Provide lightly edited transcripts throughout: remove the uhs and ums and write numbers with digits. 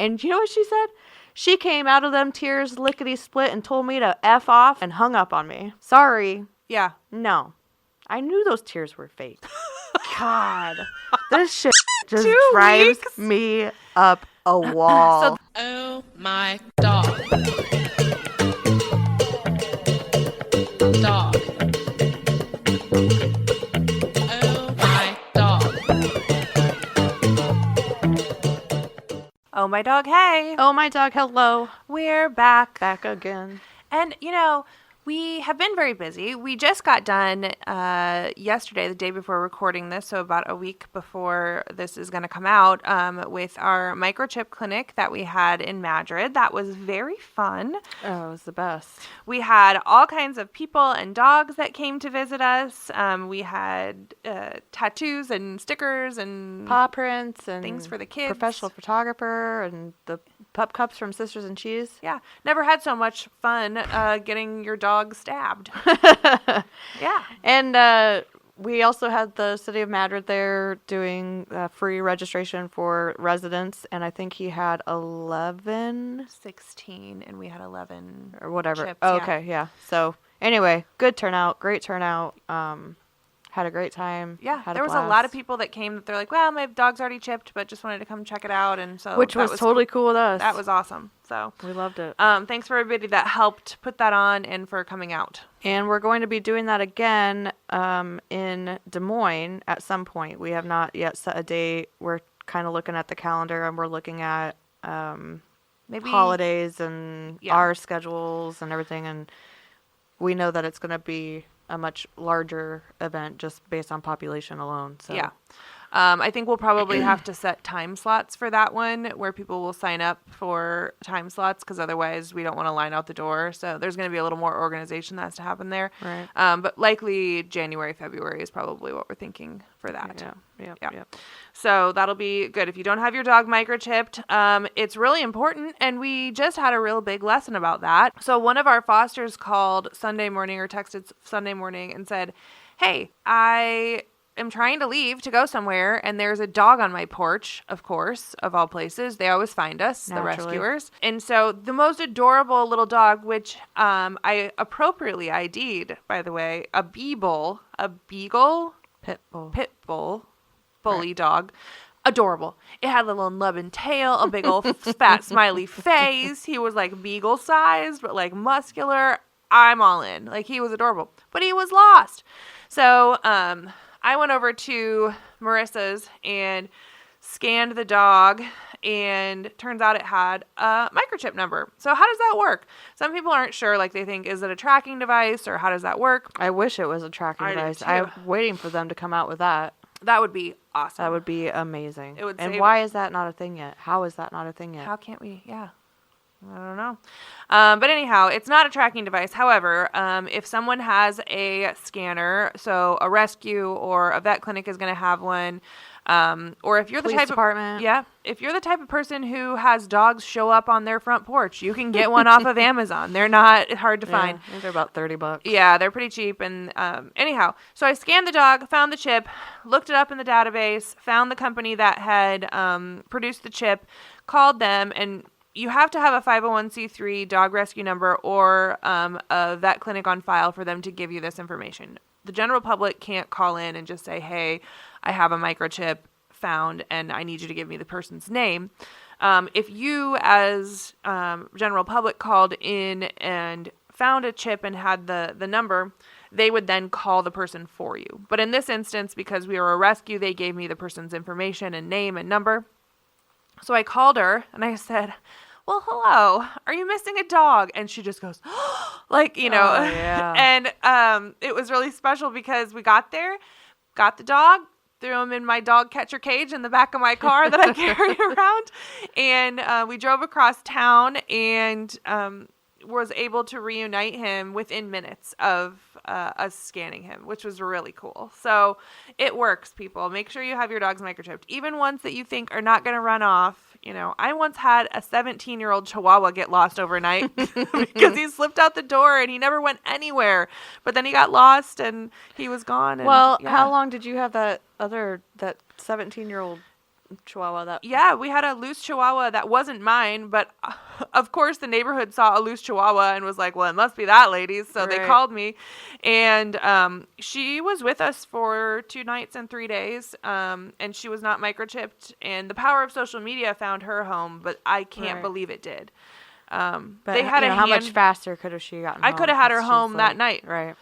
And you know what she said? She came out of them tears lickety-split and told me to F off and hung up on me. Sorry. Yeah. No. I knew those tears were fake. God. This shit just 2 drives weeks? me up a wall. Oh my dog. Dog. Oh my dog. Oh, my dog, hey. Oh, my dog, hello. We're back. Back again. And, we have been very busy. We just got done yesterday, the day before recording this, so about a week before this is going to come out, with our microchip clinic that we had in Madrid. That was very fun. Oh, it was the best. We had all kinds of people and dogs that came to visit us. We had tattoos and stickers and Paw prints and things for the kids. Professional photographer and the pup cups from Sisters and Cheese. Yeah. Never had so much fun getting your dog stabbed. Yeah. And we also had the city of Madrid there doing free registration for residents, and I think he had 16, and we had 11 or whatever. chips, Oh, yeah. okay, yeah. So anyway, good turnout, great turnout. Had a great time. Yeah, had there was a lot of people that came that they're like, well, my dog's already chipped, but just wanted to come check it out. And so which was totally cool with us. That was awesome. So we loved it. Thanks for everybody that helped put that on and for coming out. And we're going to be doing that again in Des Moines at some point. We have not yet set a date. We're kind of looking at the calendar, and we're looking at Maybe holidays and our schedules and everything. And we know that it's going to be a much larger event just based on population alone. So yeah. I think we'll probably have to set time slots for that one where people will sign up for time slots because otherwise we don't want to line out the door. So there's going to be a little more organization that has to happen there. Right. But likely January, February is probably what we're thinking for that. Yeah. So that'll be good. If you don't have your dog microchipped, it's really important. And we just had a real big lesson about that. So one of our fosters called Sunday morning or texted Sunday morning and said, hey, I am trying to leave to go somewhere, and there's a dog on my porch, of course, of all places. They always find us, Naturally. the rescuers. And so the most adorable little dog, which I appropriately ID'd, by the way, a beagle, Pit bull. bully dog. Adorable. It had a little nubbin tail, a big old fat smiley face. He was like beagle sized, but like muscular. I'm all in. Like, he was adorable. But he was lost. So I went over to Marissa's and scanned the dog, and turns out it had a microchip number. So how does that work? Some people aren't sure. Like, they think, is it a tracking device, or how does that work? I wish it was a tracking I do device. too. I'm waiting for them to come out with that. That would be awesome. That would be amazing. It would and save why is that not a thing yet? How is that not a thing yet? How can't we? Yeah. I don't know. But anyhow, it's not a tracking device. However, if someone has a scanner, so a rescue or a vet clinic is going to have one, or if you're the Police type department. if you're the type of person who has dogs show up on their front porch, you can get one off of Amazon. They're not hard to find. I think they're about $30. Yeah, they're pretty cheap. And anyhow, so I scanned the dog, found the chip, looked it up in the database, found the company that had produced the chip, called them, and you have to have a 501c3 dog rescue number or a vet clinic on file for them to give you this information. The general public can't call in and just say, hey, I have a microchip found and I need you to give me the person's name. If you as general public called in and found a chip and had the number, they would then call the person for you. But in this instance, because we were a rescue, they gave me the person's information and name and number. So I called her and I said, well, hello, are you missing a dog? And she just goes, like, Oh, yeah. And it was really special because we got there, got the dog, threw him in my dog catcher cage in the back of my car that I carry around. And we drove across town and was able to reunite him within minutes of us scanning him, which was really cool. So it works, people. Make sure you have your dogs microchipped, even ones that you think are not going to run off. I once had a 17-year-old Chihuahua get lost overnight because he slipped out the door and he never went anywhere. But then he got lost and he was gone. And, Well, how long did you have that 17-year-old Chihuahua that. Yeah, we had a loose Chihuahua that wasn't mine, but of course the neighborhood saw a loose Chihuahua and was like, well, it must be that lady's. So they Right. called me, and she was with us for 2 nights and 3 days, and she was not microchipped. And the power of social media found her home, but I can't Right. believe it did. But They had how much faster could have she gotten I home? could have had her 'Cause she's home that like- night. Right.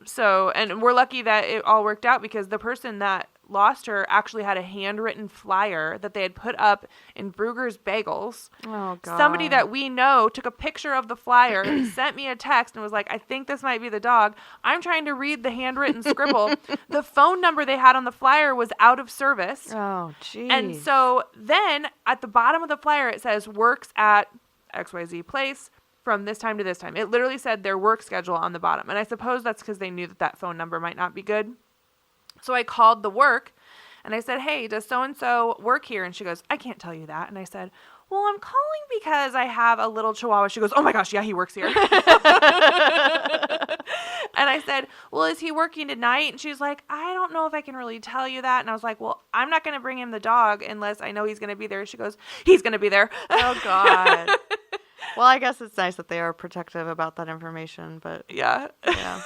So, and we're lucky that it all worked out because the person that lost her actually had a handwritten flyer that they had put up in Brugger's Bagels. Oh, God. Somebody that we know took a picture of the flyer, sent me a text, and was like, I think this might be the dog. I'm trying to read the handwritten scribble. The phone number they had on the flyer was out of service. Oh, geez. And so then at the bottom of the flyer, it says works at XYZ place from this time to this time. It literally said their work schedule on the bottom. And I suppose that's because they knew that that phone number might not be good. So I called the work and I said, hey, does so-and-so work here? And she goes, I can't tell you that. And I said, well, I'm calling because I have a little Chihuahua. She goes, oh my gosh, yeah, he works here. And I said, well, is he working tonight? And she's like, I don't know if I can really tell you that. And I was like, well, I'm not going to bring him the dog unless I know he's going to be there. She goes, he's going to be there. Oh, God. Well, I guess it's nice that they are protective about that information, but Yeah. yeah.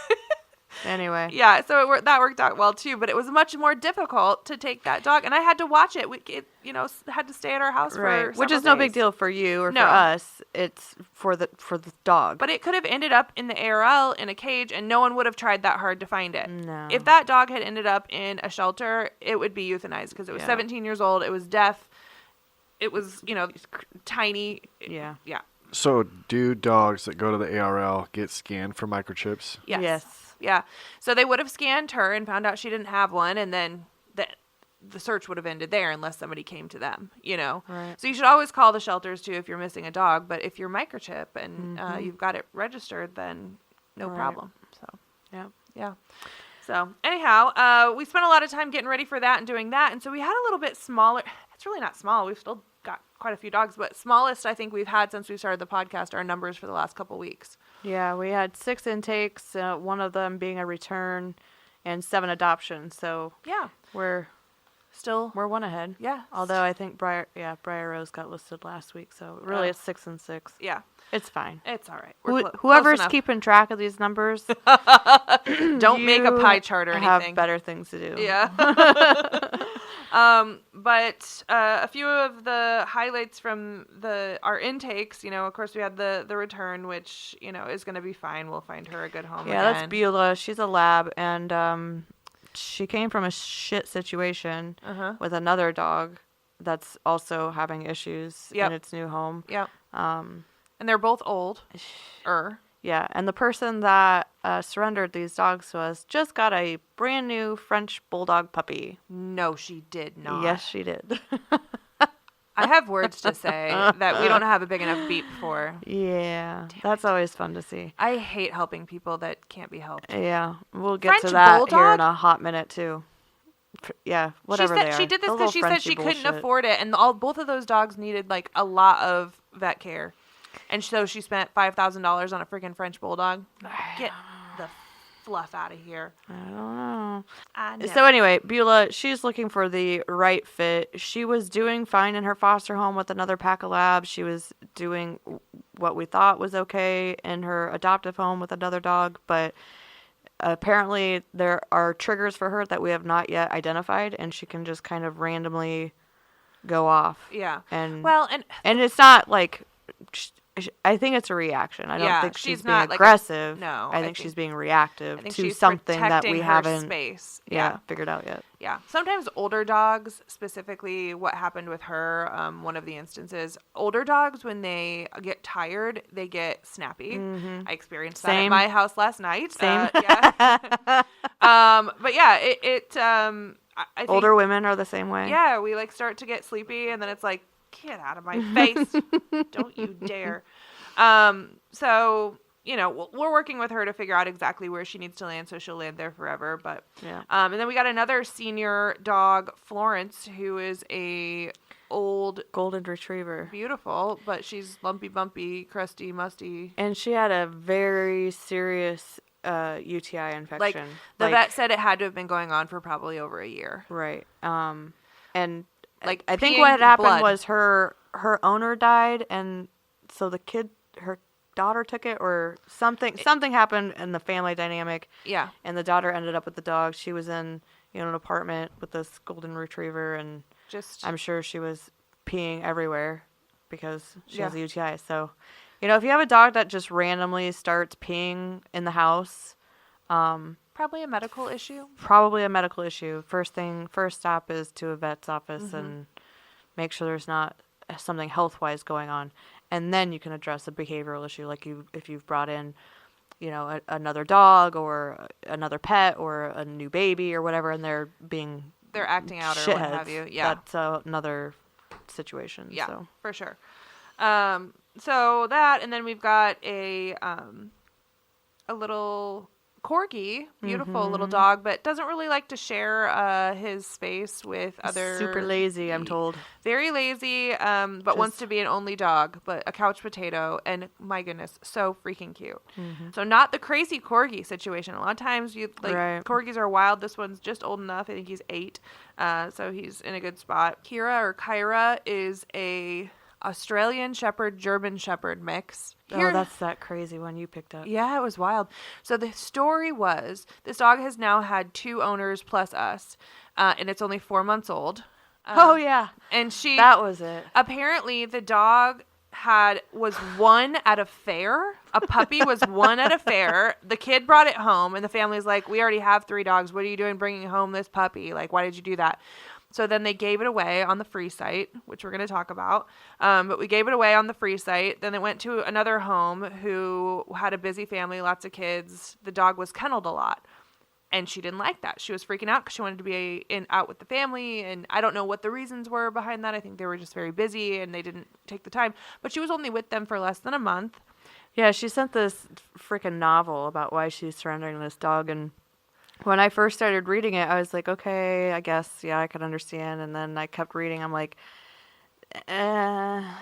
Anyway. Yeah, so that worked out well too, but it was much more difficult to take that dog, and I had to watch it. It had to stay at our house Right. for Which is several no big days. deal for you or No. for us. It's for the dog. But it could have ended up in the ARL in a cage, and no one would have tried that hard to find it. No. If that dog had ended up in a shelter, it would be euthanized because it was Yeah. 17 years old. It was deaf. It was, tiny. Yeah. Yeah. So do dogs that go to the ARL get scanned for microchips? Yes. Yes. Yeah. So they would have scanned her and found out she didn't have one, and then the search would have ended there unless somebody came to them, Right. So you should always call the shelters too if you're missing a dog. But if you're microchip and you've got it registered, then no Right. problem. So Yeah. yeah. So anyhow, we spent a lot of time getting ready for that and doing that, and so we had a little bit smaller. It's really not small. We've still got quite a few dogs, but smallest I think we've had since we started the podcast are numbers for the last couple weeks. Yeah, we had 6 intakes, one of them being a return, and 7 adoptions. So Yeah. we're Still. one ahead. Yeah. Although I think Briar Rose got listed last week, so really it's 6 and 6. Yeah. It's fine. It's all right. We're Whoever's close enough. keeping track of these numbers, Don't make a you pie chart or have anything. better things to do. Yeah. But a few of the highlights from our intakes, of course we had the return, which, is going to be fine. We'll find her a good home Yeah, again. that's Beulah. She's a lab, and she came from a shit situation Uh-huh. with another dog that's also having issues Yep. in its new home. Yep. And they're both old. Yeah, and the person that surrendered these dogs to us just got a brand new French Bulldog puppy. No, she did not. Yes, she did. I have words to say that we don't have a big enough beep for. Yeah, that's always fun to see. I hate helping people that can't be helped. Yeah, we'll get French to that here Bulldog? in a hot minute too. Yeah, whatever they are. She did this The because little she said she Frenchie couldn't bullshit. afford it, and both of those dogs needed like a lot of vet care, and so she spent $5,000 on a freaking French bulldog. Get the fluff out of here. I don't know. I know. So anyway, Beulah, she's looking for the right fit. She was doing fine in her foster home with another pack of labs. She was doing what we thought was okay in her adoptive home with another dog, but apparently there are triggers for her that we have not yet identified, and she can just kind of randomly go off. Yeah. And and it's not like, I think it's a reaction. I don't Yeah, think she's she's being not like a- aggressive. no, I I think think- she's being reactive I think to she's something that protecting we her haven't space. figured out yet. Yeah. Sometimes older dogs, specifically what happened with her, one of the instances, older dogs, when they get tired, they get snappy. I experienced that at Same. my house last night. Same. Yeah. But yeah, I think, Older women are the same way. yeah, we like start to get sleepy and then it's like, get out of my face. Don't you dare. So, we're working with her to figure out exactly where she needs to land so she'll land there forever. But, Yeah. and then we got another senior dog, Florence, who is a old, Golden retriever. beautiful, but she's lumpy, bumpy, crusty, musty. And she had a very serious UTI infection. Like, the vet said it had to have been going on for probably over a year. Right. And like I think peeing what had happened blood. was her owner died, and so her daughter took it, or something happened in the family dynamic. Yeah. And the daughter ended up with the dog. She was in an apartment with this golden retriever, and Just I'm sure she was peeing everywhere because she has a Yeah. UTI. So, if you have a dog that just randomly starts peeing in the house, probably a medical issue. probably a medical issue. First stop is to a vet's office Mm-hmm. and make sure there's not something health-wise going on. And then you can address a behavioral issue, like if you've brought in, another dog or another pet or a new baby or whatever, and they're acting out or what have you. Yeah. That's another situation. Yeah, So. for sure. So that, and then we've got a little corgi, beautiful little dog, but doesn't really like to share his space with other. Super lazy, I'm told. Very lazy, but wants to be an only dog, but a couch potato, and my goodness, so freaking cute. So not the crazy corgi situation. A lot of times Right. corgis are wild. This one's just old enough. I think he's 8, so he's in a good spot. Kyra is a Australian Shepherd, German Shepherd mix. That's that crazy one you picked up. Yeah, it was wild. So the story was this dog has now had 2 owners plus us, and it's only 4 months old. Oh, yeah. And That was it. apparently the dog was won at a fair. A puppy was won at a fair. The kid brought it home, and the family's like, "We already have 3 dogs. What are you doing bringing home this puppy? Like, why did you do that?" So then they gave it away on the free site, which we're going to talk about. But we gave it away on the free site. Then it went to another home who had a busy family, lots of kids. The dog was kenneled a lot. And she didn't like that. She was freaking out because she wanted to be out with the family. And I don't know what the reasons were behind that. I think they were just very busy and they didn't take the time. But she was only with them for less than a month. Yeah, she sent this freaking novel about why she's surrendering this dog, and when I first started reading it, I was like, okay, I guess, yeah, I could understand. And then I kept reading. I'm like,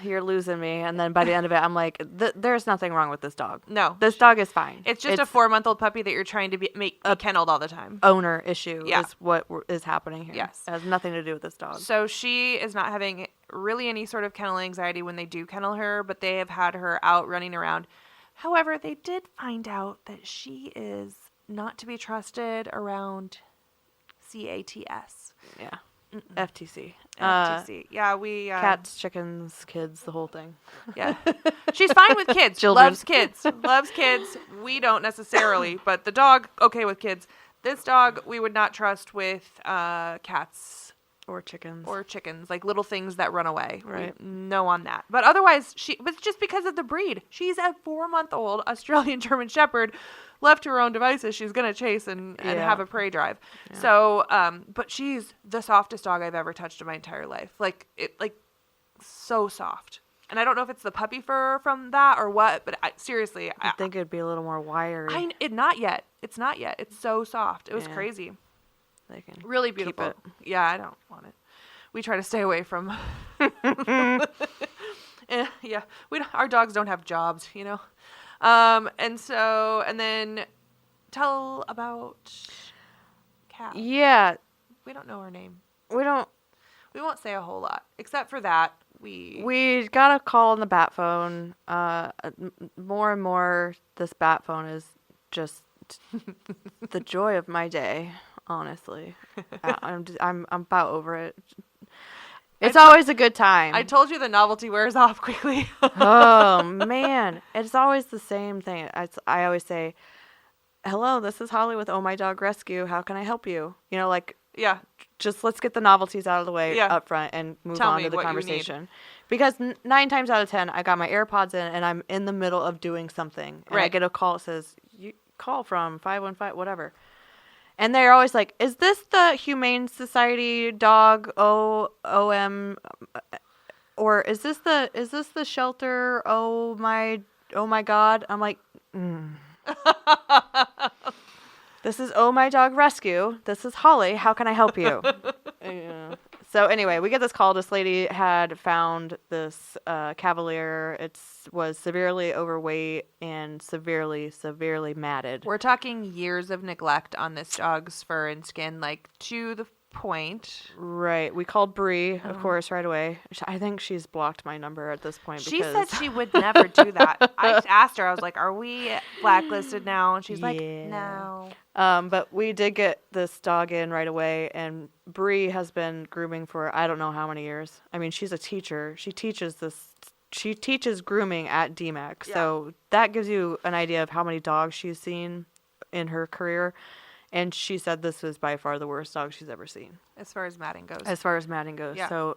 you're losing me. And then by the end of it, I'm like, there's nothing wrong with this dog. No. This dog is fine. It's just a 4-month-old puppy that you're trying to make kenneled all the time. Owner issue Yeah. is what is happening here. Yes. It has nothing to do with this dog. So she is not having really any sort of kennel anxiety when they do kennel her, but they have had her out running around. However, they did find out that she is not to be trusted around CATS. Yeah. FTC. FTC. Yeah, we... Cats, chickens, kids, the whole thing. Yeah. She's fine with kids. Children. Loves kids. Loves kids. We don't necessarily, but the dog, okay with kids. This dog, we would not trust with cats. Or chickens. Or chickens, like little things that run away. Right. No on that. But otherwise, but just because of the breed. She's a 4-month-old Australian German Shepherd. Left to her own devices, she's going to chase and have a prey drive. Yeah. So, but she's the softest dog I've ever touched in my entire life. Like so soft. And I don't know if it's the puppy fur from that or what, but seriously. I think it'd be a little more wiry. Not yet. It's not yet. It's so soft. It was crazy. They can really beautiful. Keep it. Yeah, I don't want it. We try to stay away from. Yeah, our dogs don't have jobs, you know. And then tell about Kat. Yeah. We don't know her name. We won't say a whole lot, except for that we got a call on the bat phone. More and more, this bat phone is just the joy of my day. Honestly, I'm about over it. It's always a good time. I told you the novelty wears off quickly. Oh man, it's always the same thing. I always say, "Hello, this is Holly with Oh My Dog Rescue. How can I help you?" You know, like yeah, just let's get the novelties out of the way up front and move on to the conversation. Because 9 times out of 10, I got my AirPods in and I'm in the middle of doing something, and I get a call that says, "You call from 515 whatever." And they're always like, "Is this the Humane Society dog OM, or is this the shelter? Oh my God!" I'm like, "This is Oh My Dog Rescue. This is Holly. How can I help you?" Yeah. So anyway, we get this call. This lady had found this Cavalier. It was severely overweight and severely matted. We're talking years of neglect on this dog's fur and skin, like to the point. Right. We called Bree, of course, right away. I think she's blocked my number at this point. She because... said she would never do that. I asked her, I was like, are we blacklisted now? And she's like, Yeah. no. But we did get this dog in right away, and Bree has been grooming for I don't know how many years. I mean, she's a teacher. She teaches grooming at DMAC. Yeah. So that gives you an idea of how many dogs she's seen in her career. And she said this was by far the worst dog she's ever seen. As far as matting goes. As far as matting goes. Yeah. So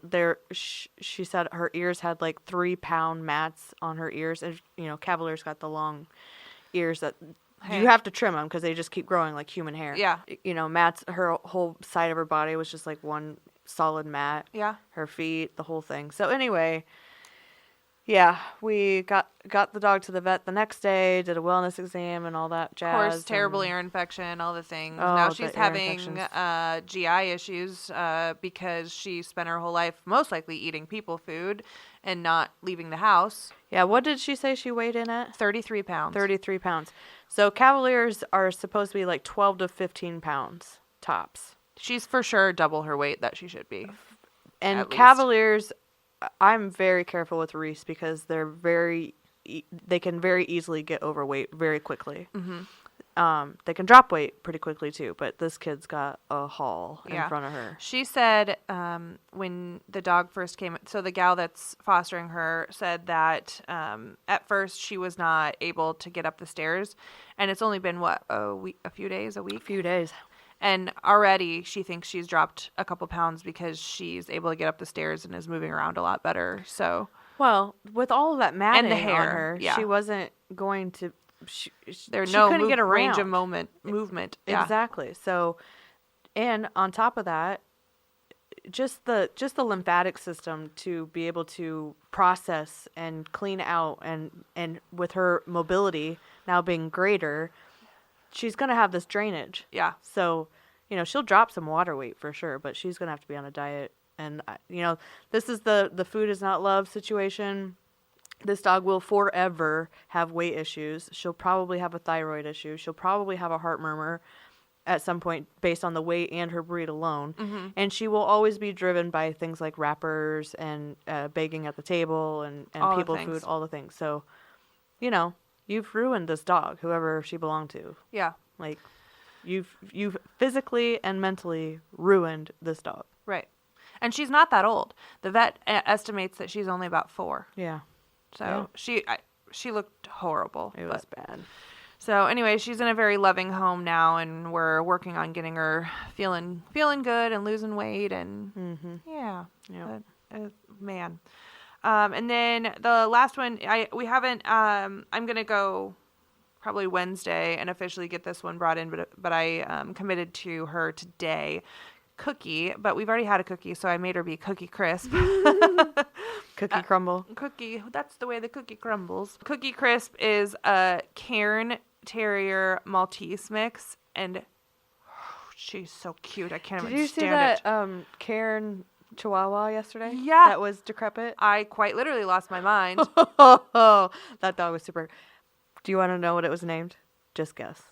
she said her ears had like 3-pound mats on her ears. And, Cavalier's got the long ears that you have to trim them because they just keep growing like human hair. Yeah. Mats, her whole side of her body was just like one solid mat. Yeah. Her feet, the whole thing. So anyway, yeah, we got the dog to the vet the next day, did a wellness exam and all that jazz. Of course, terrible ear infection, all the things. Oh, now the she's ear having infections. GI issues because she spent her whole life most likely eating people food and not leaving the house. Yeah, what did she say she weighed in at? 33 pounds. 33 pounds. So Cavaliers are supposed to be like 12 to 15 pounds tops. She's for sure double her weight that she should be. And At least. Cavaliers, I'm very careful with Reese because they can very easily get overweight very quickly. Mm-hmm. They can drop weight pretty quickly too, but this kid's got a haul in front of her. She said when the dog first came, so the gal that's fostering her said that at first she was not able to get up the stairs, and it's only been a few days, a week? A few days. And already she thinks she's dropped a couple pounds because she's able to get up the stairs and is moving around a lot better. So, well, with all of that matting the hair, on her, yeah. she wasn't going to. there's she no couldn't get around. range of movement. Yeah. Exactly. So, and on top of that, just the lymphatic system to be able to process and clean out, and with her mobility now being greater, she's going to have this drainage. Yeah. So, she'll drop some water weight for sure, but she's going to have to be on a diet. And, this is the food is not love situation. This dog will forever have weight issues. She'll probably have a thyroid issue. She'll probably have a heart murmur at some point based on the weight and her breed alone. Mm-hmm. And she will always be driven by things like wrappers and begging at the table and people food, all the things. So, you've ruined this dog, whoever she belonged to. Yeah. Like, you've physically and mentally ruined this dog. Right. And she's not that old. The vet estimates that she's only about 4. Yeah. So she looked horrible. It was bad. So anyway, she's in a very loving home now, and we're working on getting her feeling good and losing weight, and yeah. Man. And then the last one, we haven't. I'm gonna go probably Wednesday and officially get this one brought in, but I committed to her today. Cookie, but we've already had a Cookie, so I made her be Cookie Crisp. Cookie crumble. Cookie, that's the way the cookie crumbles. Cookie Crisp is a Cairn Terrier Maltese mix, and she's so cute. I can't even stand it. Did you see that Karen Chihuahua yesterday? Yeah. That was decrepit? I quite literally lost my mind. Oh, that dog was super. Do you want to know what it was named? Just guess.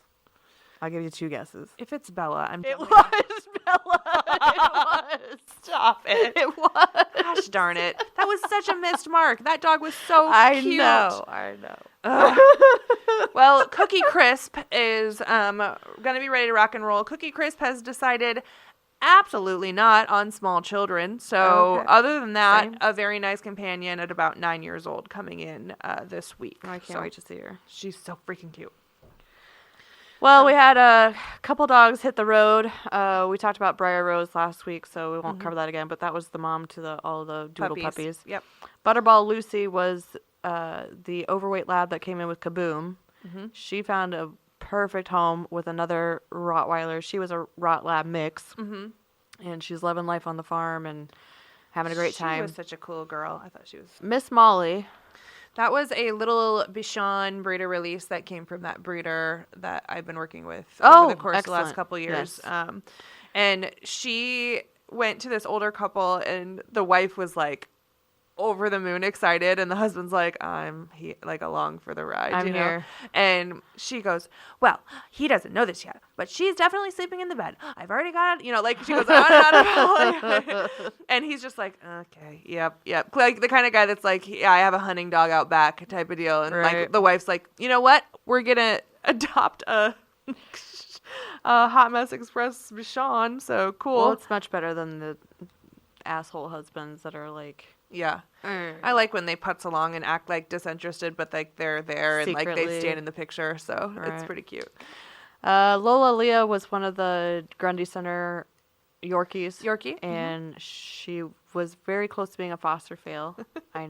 I'll give you 2 guesses. If it's Bella, It was Bella. It was. Stop it. It was. Gosh darn it. That was such a missed mark. That dog was so cute. I know. Well, Cookie Crisp is going to be ready to rock and roll. Cookie Crisp has decided absolutely not on small children. So other than that, Same. a very nice companion at about 9 years old coming in this week. I can't wait to see her. She's so freaking cute. Well, we had a couple dogs hit the road. We talked about Briar Rose last week, so we won't cover that again. But that was the mom to all the doodle puppies. Yep. Butterball Lucy was the overweight lab that came in with Kaboom. Mm-hmm. She found a perfect home with another Rottweiler. She was a Rott Lab mix, and she's loving life on the farm and having a great time. She was such a cool girl. I thought she was. Miss Molly. That was a little Bichon breeder release that came from that breeder that I've been working with over the course of the last couple of years. Yes. And she went to this older couple, and the wife was like over the moon excited, and the husband's like, like along for the ride. I'm you know? here. And she goes, well, he doesn't know this yet, but she's definitely sleeping in the bed. I've already got it. You know, like she goes on and on about it. And he's just like, okay, yep. Like the kind of guy that's like, yeah, I have a hunting dog out back type of deal. And like Right. the wife's like, you know what? We're going to adopt a Hot Mess Express Bichon. So cool. Well, it's much better than the asshole husbands that are like, Yeah. I like when they putz along and act like disinterested, but like they're there and like they Secretly. stand in the picture. So it's Right. pretty cute. Lola Leah was one of the Grundy Center Yorkies. Yorkie? And she was very close to being a foster fail. I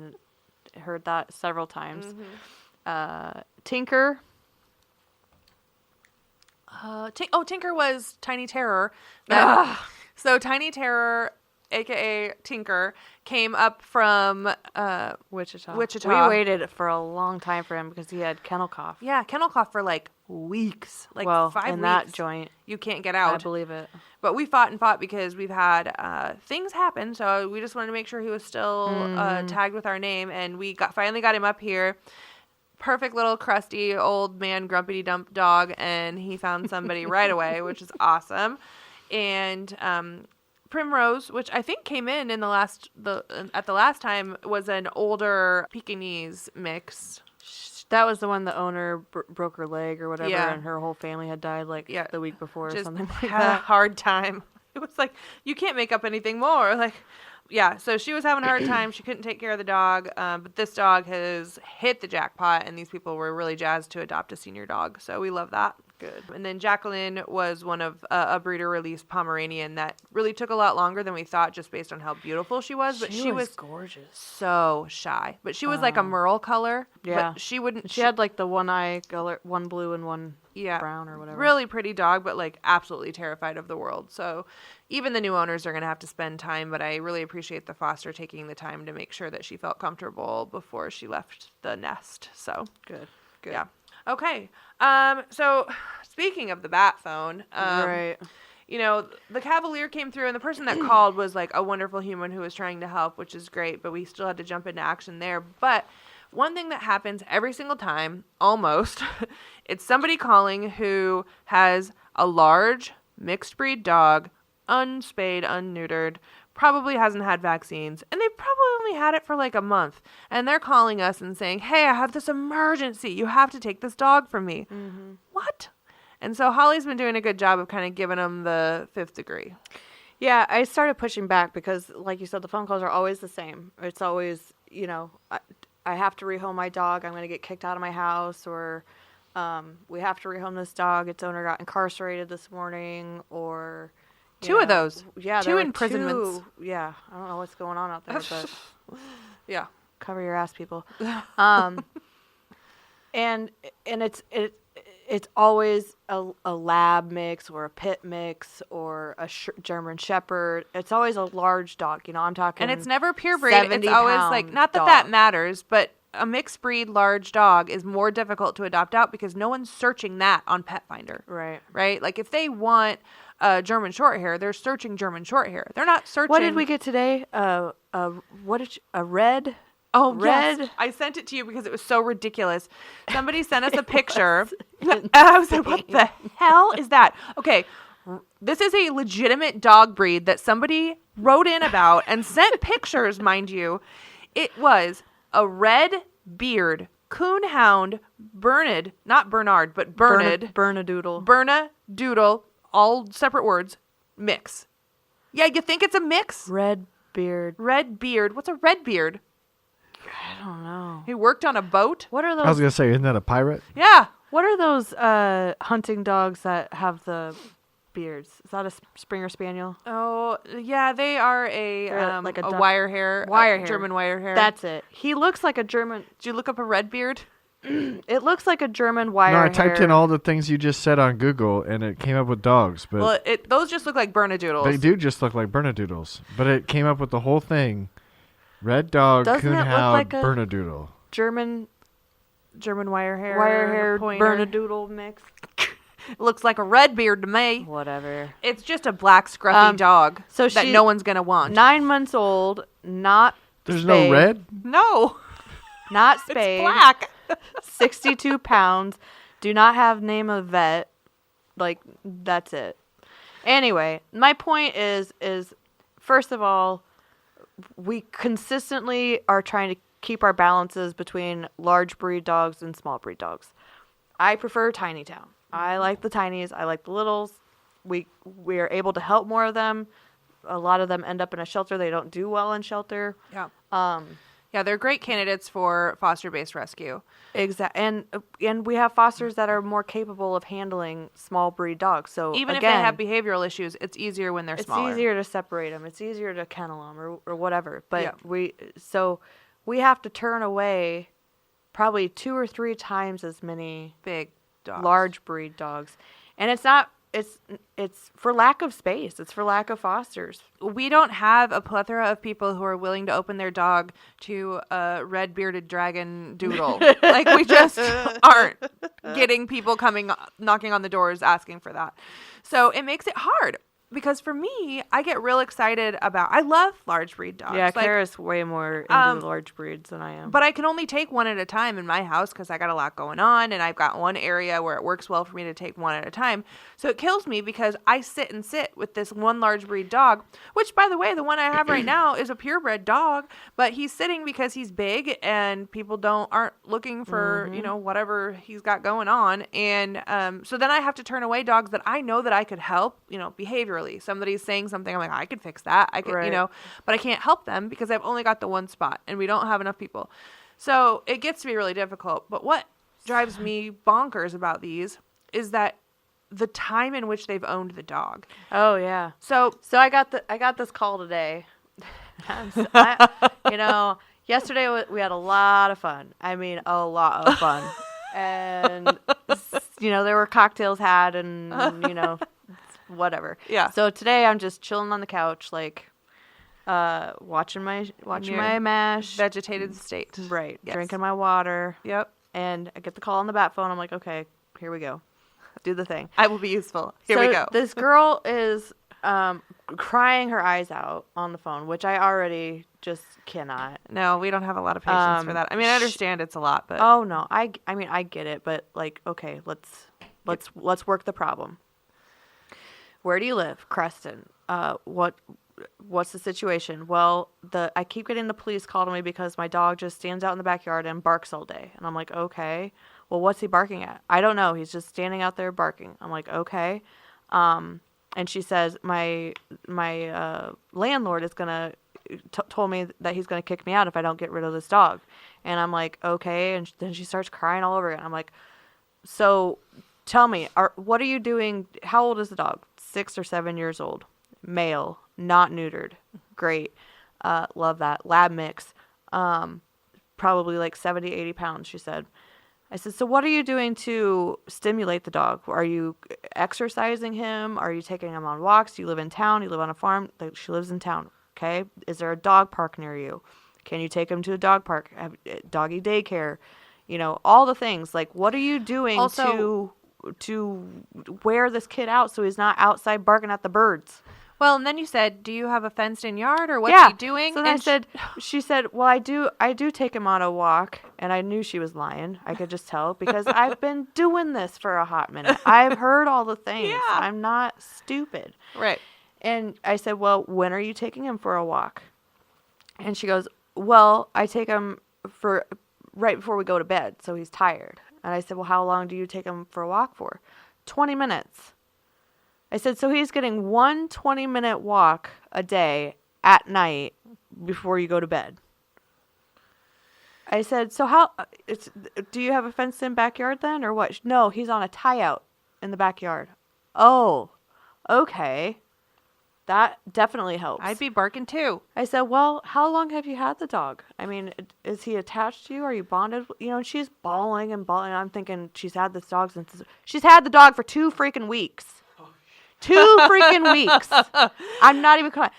heard that several times. Tinker. Tinker was Tiny Terror. So Tiny Terror, aka Tinker, came up from Wichita. Wichita. We waited for a long time for him because he had kennel cough. yeah, kennel cough for like weeks, like well, 5 in weeks. that joint, You can't get I out. believe it. But we fought and fought because we've had things happen. So we just wanted to make sure he was still tagged with our name, and we finally got him up here. Perfect little crusty old man grumpy dump dog, and he found somebody right away, which is awesome. And Primrose, which I think came in at the last time, was an older Pekingese mix. That was the one the owner broke her leg or whatever, Yeah. and her whole family had died the week before or Just something like had a that. hard time. It was like, you can't make up anything more. Like, yeah, so she was having a hard time. She couldn't take care of the dog, but this dog has hit the jackpot, and these people were really jazzed to adopt a senior dog. So we love that. Good. And then Jacqueline was one of a breeder-released Pomeranian that really took a lot longer than we thought, just based on how beautiful she was. But she was gorgeous. so shy. But she was like a merle color. Yeah. But she wouldn't. She had like the one eye color, one blue and one Yeah. brown or whatever. Really pretty dog, but like absolutely terrified of the world. So even the new owners are going to have to spend time, but I really appreciate the foster taking the time to make sure that she felt comfortable before she left the nest. So Good. yeah. Okay. So speaking of the bat phone, Right. you know, the Cavalier came through, and the person that called was like a wonderful human who was trying to help, which is great, but we still had to jump into action there. But one thing that happens every single time, almost, it's somebody calling who has a large mixed breed dog, unspayed, unneutered, probably hasn't had vaccines, and they probably only had it for like a month. And they're calling us and saying, hey, I have this emergency. You have to take this dog from me. Mm-hmm. What? And so Holly's been doing a good job of kind of giving them the fifth degree. Yeah, I started pushing back because, like you said, the phone calls are always the same. It's always, you know, I have to rehome my dog. I'm going to get kicked out of my house, or we have to rehome this dog. Its owner got incarcerated this morning, or Two of those. Yeah, Two there were imprisonments. Yeah, I don't know what's going on out there, but Yeah. cover your ass, people. And it's always a lab mix or a pit mix or a German Shepherd. It's always a large dog. You know, I'm talking. And it's never purebred. It's 70 always like, pound not that that dog. matters, but a mixed breed large dog is more difficult to adopt out because no one's searching that on Pet Finder. Right. Right? Like if they want a German Shorthair, they're searching German Shorthair. They're not searching. What did we get today? A red? Oh, red? yes. I sent it to you because it was so ridiculous. Somebody sent us a picture. And I was like, what the hell is that? Okay. This is a legitimate dog breed that somebody wrote in about and sent pictures, mind you. It was a red beard, coonhound, Bernard, not Bernard, but Bernard, Bernadoodle. Bernadoodle, all separate words, mix. Yeah, you think it's a mix? Red beard. Red beard. What's a red beard? I don't know. He worked on a boat? What are I was those? gonna say, isn't that a pirate? Yeah. What are those hunting dogs that have the beards? Is that a Springer Spaniel? Oh, yeah, they are They're like a duck- wire hair. Wire hair. German wire hair. That's it. He looks like a German. Did you look up a red beard? It looks like a German wire No, I hair. typed in all the things you just said on Google, and it came up with dogs. But Well, those just look like Bernadoodles. they do just look like Bernadoodles. But it came up with the whole thing: red dog, Doesn't it look coonhound, like a- Bernadoodle. German wire hair. wire-haired pointer. Bernadoodle mix. Looks like a red beard to me. Whatever. It's just a black scruffy dog so that she- no one's going to want. 9 months old, not There's Spay. no red? No, Not it's spayed. black. 62 pounds. Do not have name of vet. Like, that's it. Anyway, my point is first of all, we consistently are trying to keep our balances between large breed dogs and small breed dogs. I prefer Tiny Town. I like the tinies. I like the littles. We are able to help more of them. A lot of them end up in a shelter. They don't do well in shelter. Yeah. Yeah, they're great candidates for foster-based rescue. And we have fosters that are more capable of handling small breed dogs. So Even if again, they have behavioral issues, it's easier when they're smaller. it's easier to separate them. It's easier to kennel them or whatever. But Yeah. we have to turn away probably 2 or 3 times as many Big dogs. large breed dogs, and it's for lack of space. It's for lack of fosters. We don't have a plethora of people who are willing to open their dog to a red bearded dragon doodle. Like, we just aren't getting people coming, knocking on the doors asking for that. So it makes it hard. Because for me, I get real excited I love large breed dogs. Yeah, Like, Kara's way more into the large breeds than I am. but I can only take one at a time in my house because I got a lot going on, and I've got one area where it works well for me to take one at a time. So it kills me because I sit with this one large breed dog, which, by the way, the one I have right now is a purebred dog, but he's sitting because he's big and people aren't looking for, whatever he's got going on. And so then I have to turn away dogs that I know that I could help, behaviorally. Somebody's saying something, I'm like, I could fix that. I could, Right. but I can't help them because I've only got the one spot and we don't have enough people. So it gets to be really difficult. But what drives me bonkers about these is that the time in which they've owned the dog. Oh yeah. So I got this call today. Yesterday we had a lot of fun. I mean, a lot of fun. And there were cocktails had and whatever. Yeah. So today I'm just chilling on the couch, like watching my MASH, vegetated state. right, Yes. drinking my water. Yep. And I get the call on the bat phone. I'm like, okay, here we go, do the thing. I will be useful. Here So we go. This girl is crying her eyes out on the phone, which I already just cannot. No, we don't have a lot of patience for that. I mean, I understand it's a lot, but Oh no, I mean I get it, but like, okay, let's work the problem. Where do you live? Creston. What's the situation? Well, I keep getting the police call to me because my dog just stands out in the backyard and barks all day. And I'm like, okay. Well, what's he barking at? I don't know. He's just standing out there barking. I'm like, okay. And she says my landlord is gonna told me that he's gonna kick me out if I don't get rid of this dog. And I'm like, okay. And then she starts crying all over again. I'm like, so tell me, what are you doing? How old is the dog? 6 or 7 years old. Male, not neutered. Great. Love that. Lab mix. Probably like 70, 80 pounds, she said. I said, so what are you doing to stimulate the dog? Are you exercising him? Are you taking him on walks? Do you live in town? You live on a farm? Like, she lives in town. Okay. Is there a dog park near you? Can you take him to a dog park? Have doggy daycare? All the things. Like, what are you doing to wear this kid out so he's not outside barking at the birds? well, and then you said, do you have a fenced in yard or what's he doing? So then And she said, well, I do take him on a walk. And I knew she was lying. I could just tell because I've been doing this for a hot minute. I've heard all the things. Yeah. I'm not stupid. right. And I said, well, when are you taking him for a walk? And she goes, well, I take him for right before we go to bed. So he's tired. And I said, well, how long do you take him for a walk for? 20 minutes. I said, so he's getting one 20-minute walk a day at night before you go to bed. I said, so do you have a fenced-in backyard then or what? No, he's on a tie-out in the backyard. Oh, okay. That definitely helps. I'd be barking too. I said, well, how long have you had the dog? I mean, is he attached to you? Are you bonded? And she's bawling and bawling. I'm thinking she's had this dog she's had the dog for 2 freaking weeks. 2 freaking weeks. I'm not even crying.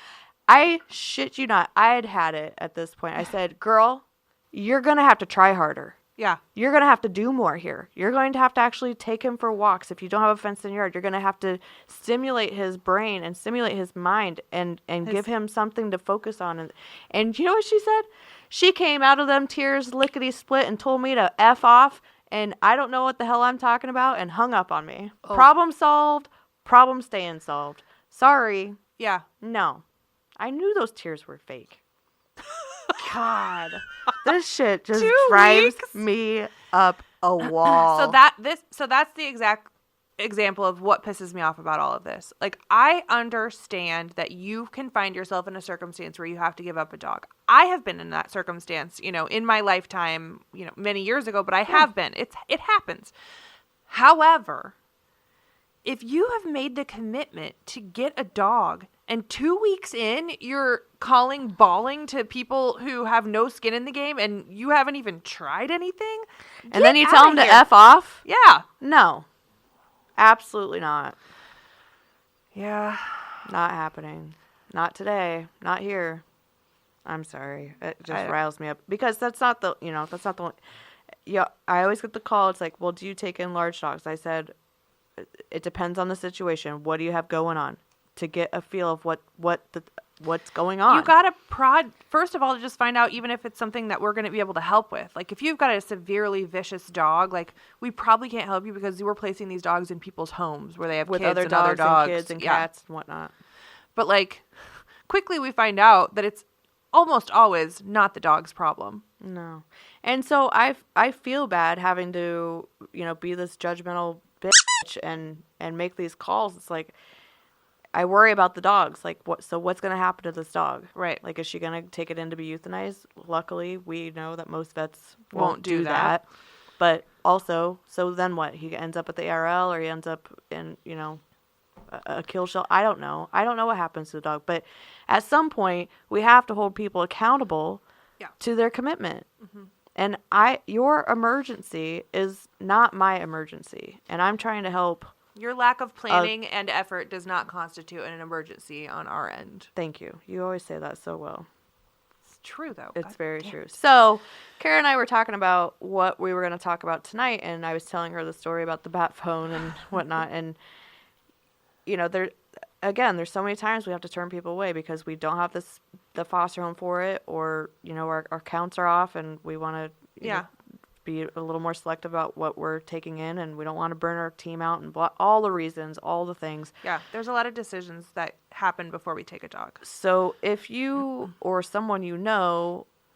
I shit you not. I had it at this point. I said, girl, you're going to have to try harder. Yeah. You're going to have to do more here. You're going to have to actually take him for walks. If you don't have a fenced in yard, you're going to have to stimulate his brain and stimulate his mind and give him something to focus on. And you know what she said? She came out of them tears lickety split and told me to F off. And I don't know what the hell I'm talking about and hung up on me. Oh. Problem solved. Problem staying solved. Sorry. Yeah. No. I knew those tears were fake. God, this shit just 2 drives weeks? me up a wall. So that's the exact example of what pisses me off about all of this. Like, I understand that you can find yourself in a circumstance where you have to give up a dog. I have been in that circumstance, in my lifetime, many years ago, but I have been. It happens. However, if you have made the commitment to get a dog and 2 weeks in, you're bawling to people who have no skin in the game and you haven't even tried anything. And then you tell them to F off? Yeah. No. Absolutely not. Yeah. Not happening. Not today. Not here. I'm sorry. It just riles me up. Because that's not the one. Yeah, I always get the call. It's like, well, do you take in large dogs? I said, it depends on the situation. What do you have going on? To get a feel of what's going on. You gotta first of all, to just find out even if it's something that we're gonna be able to help with. Like, if you've got a severely vicious dog, like, we probably can't help you because we're placing these dogs in people's homes where they have with kids other and dogs other dogs and kids and cats and whatnot. But like, quickly we find out that it's almost always not the dog's problem. No. And so I feel bad having to, be this judgmental bitch and make these calls. It's like, I worry about the dogs. Like, what's going to happen to this dog? Right. Like, is she going to take it in to be euthanized? Luckily, we know that most vets Won't do that. But also, so then what? He ends up at the ARL or he ends up in, a kill shelter. I don't know. I don't know what happens to the dog. But at some point, we have to hold people accountable to their commitment. Mm-hmm. And your emergency is not my emergency. And I'm trying to help. Your lack of planning and effort does not constitute an emergency on our end. Thank you. You always say that so well. It's true, though. It's very true. So, Kara and I were talking about what we were going to talk about tonight, and I was telling her the story about the bat phone and whatnot. And, there's so many times we have to turn people away because we don't have the foster home for it, or, our counts are off, and we want to be a little more selective about what we're taking in, and we don't want to burn our team out and all the reasons, all the things. Yeah, there's a lot of decisions that happen before we take a dog. So if you or someone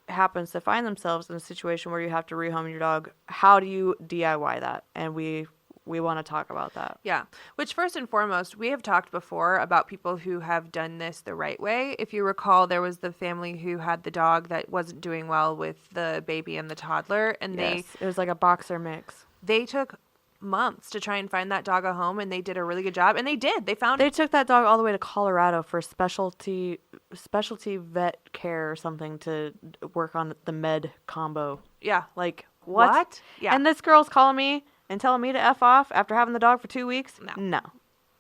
happens to find themselves in a situation where you have to rehome your dog, how do you DIY that? And we want to talk about that. Yeah. Which, first and foremost, we have talked before about people who have done this the right way. If you recall, there was the family who had the dog that wasn't doing well with the baby and the toddler. And it was like a boxer mix. They took months to try and find that dog a home, and they did a really good job. And they did. They took that dog all the way to Colorado for specialty vet care or something to work on the med combo. Yeah. Like, what? Yeah. And this girl's calling me and telling me to F off after having the dog for 2 weeks? No.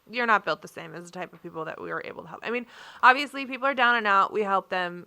You're not built the same as the type of people that we were able to help. I mean, obviously, people are down and out. We help them,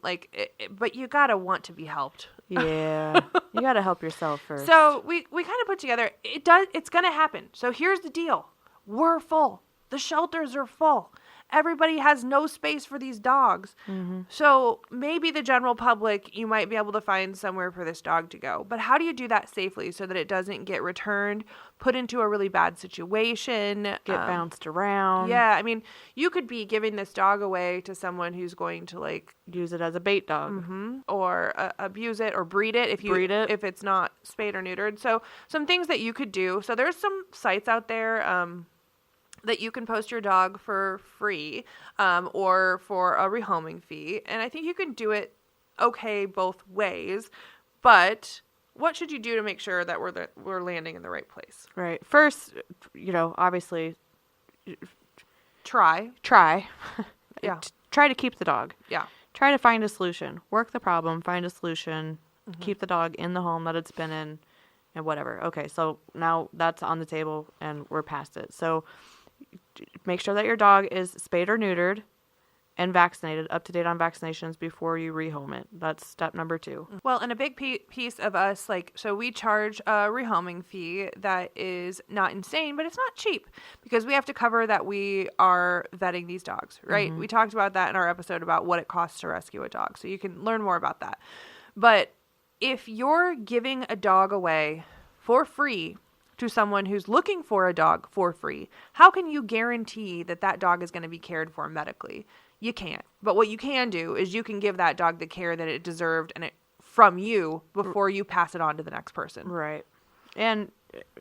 but you got to want to be helped. Yeah. You got to help yourself first. So we kind of put together, it's going to happen. So here's the deal. We're full. The shelters are full. Everybody has no space for these dogs. Mm-hmm. So maybe the general public, you might be able to find somewhere for this dog to go. But how do you do that safely so that it doesn't get returned, put into a really bad situation? Get bounced around. Yeah. I mean, you could be giving this dog away to someone who's going to use it as a bait dog. Mm-hmm, or abuse it or breed it if it's not spayed or neutered. So some things that you could do. So there's some sites out there, that you can post your dog for free, or for a rehoming fee. And I think you can do it okay both ways. But what should you do to make sure that we're landing in the right place? Right. First, obviously, try. Yeah. Try to keep the dog. Yeah. Try to find a solution. Work the problem. Find a solution. Mm-hmm. Keep the dog in the home that it's been in, and whatever. Okay. So now that's on the table, and we're past it. So make sure that your dog is spayed or neutered, and vaccinated, up to date on vaccinations before you rehome it. That's step number 2. Well, and a big piece of us, like, so we charge a rehoming fee that is not insane, but it's not cheap because we have to cover that we are vetting these dogs, right? We talked about that in our episode about what it costs to rescue a dog. So you can learn more about that. But if you're giving a dog away for free to someone who's looking for a dog for free, how can you guarantee that that dog is going to be cared for medically? You can't. But what you can do is you can give that dog the care that it deserved from you before you pass it on to the next person. Right. And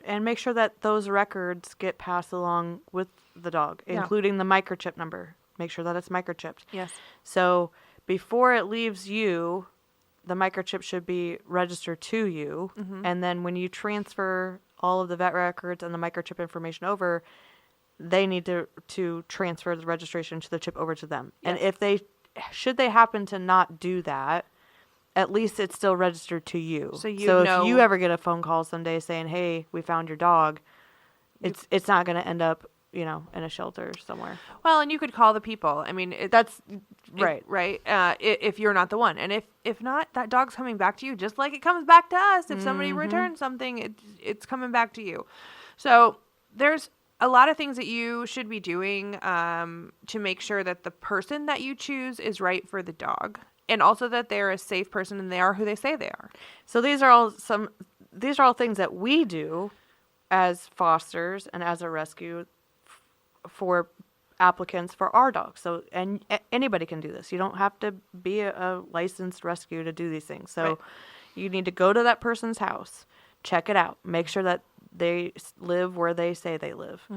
make sure that those records get passed along with the dog, including the microchip number. Make sure that it's microchipped. Yes. So before it leaves you, the microchip should be registered to you. And then when you transfer all of the vet records and the microchip information over, they need to transfer the registration to the chip over to them. Yes. And should they happen to not do that, at least it's still registered to you. So if know, you ever get a phone call someday saying, "Hey, we found your dog," it's not going to end up, in a shelter somewhere. well, and you could call the people. I mean, That's right. Right. If you're not the one, and if not, that dog's coming back to you, just like it comes back to us. If somebody returns something, it's coming back to you. So there's a lot of things that you should be doing to make sure that the person that you choose is right for the dog, and also that they're a safe person and they are who they say they are. So these are all things that we do as fosters and as a rescue for applicants for our dogs. So, and anybody can do this. You don't have to be a licensed rescue to do these things. So Right. you need to go to that person's house, check it out, make sure that they live where they say they live.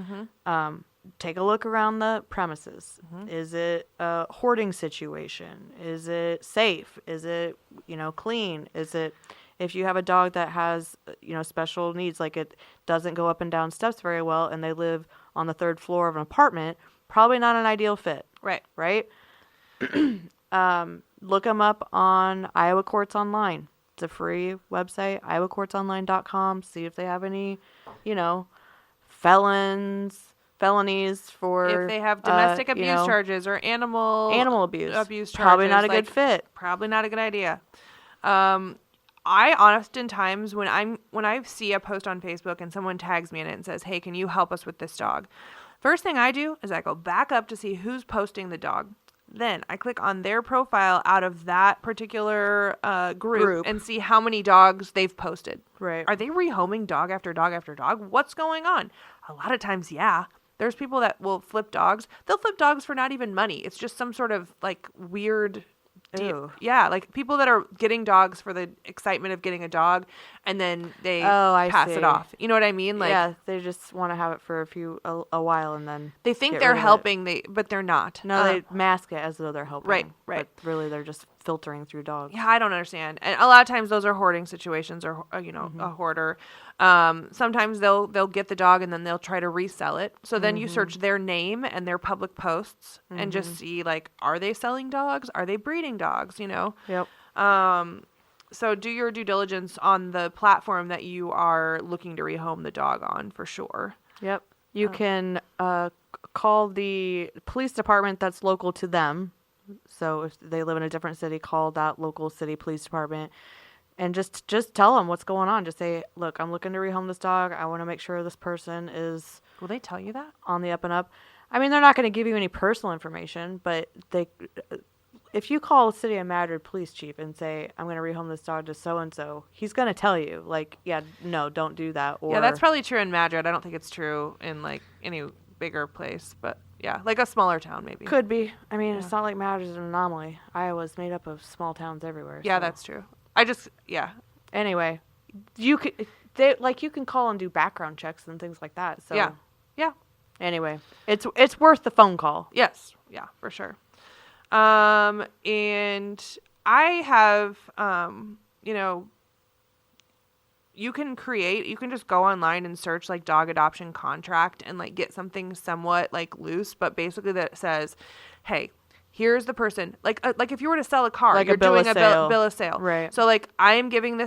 Take a look around the premises. Is it a hoarding situation? Is it safe? Is it, clean? Is it, if you have a dog that has, special needs, like it doesn't go up and down steps very well and they live on the 3rd floor of an apartment, probably not an ideal fit. Right. Right? Look them up on Iowa Courts Online. It's a free website, iowacourtsonline.com. See if they have any, felonies for... If they have domestic abuse charges or animal abuse. charges. Probably not a good fit. Probably not a good idea. I oftentimes, when I see a post on Facebook and someone tags me in it and says, "Hey, can you help us with this dog?" First thing I do is I go back up to see who's posting the dog. Then I click on their profile out of that particular group and see how many dogs they've posted. Right. Are they rehoming dog after dog after dog? What's going on? A lot of times, yeah. There's people that will flip dogs. They'll flip dogs for not even money. It's just some sort of like weird Ew. Yeah, like people that are getting dogs for the excitement of getting a dog, and then they pass it off. You know what I mean? Like, yeah, they just want to have it for a while and then they think get they're rid of helping, but they're not. No, they mask it as though they're helping. Right. But really, they're just filtering through dogs. Yeah, I don't understand. And a lot of times those are hoarding situations, or a hoarder. Sometimes they'll get the dog and then they'll try to resell it. So then you search their name and their public posts and just see, like, are they selling dogs? Are they breeding dogs? Yep. So do your due diligence on the platform that you are looking to rehome the dog on, for sure. Yep. You can call the police department that's local to them. So if they live in a different city, call that local city police department and just tell them what's going on. Just say, "Look, I'm looking to rehome this dog. I want to make sure this person is..." Will they tell you that? On the up and up. I mean, they're not going to give you any personal information, but if you call the city of Madrid police chief and say, "I'm going to rehome this dog to so-and-so," he's going to tell you, like, "Yeah, no, don't do that." Or, yeah, that's probably true in Madrid. I don't think it's true in, like, any bigger place, but yeah, like a smaller town maybe. Could be. I mean, it's not like Madrid's an anomaly. Iowa's made up of small towns everywhere. Yeah, so. that's true. Anyway, you can call and do background checks and things like that. So yeah. Anyway, it's worth the phone call. Yes, yeah, for sure. And I have, you can just go online and search like dog adoption contract and like get something somewhat like loose, but basically that says, "Hey, here's the person." Like if you were to sell a car, like you're doing a bill of sale. Right. So like, I am giving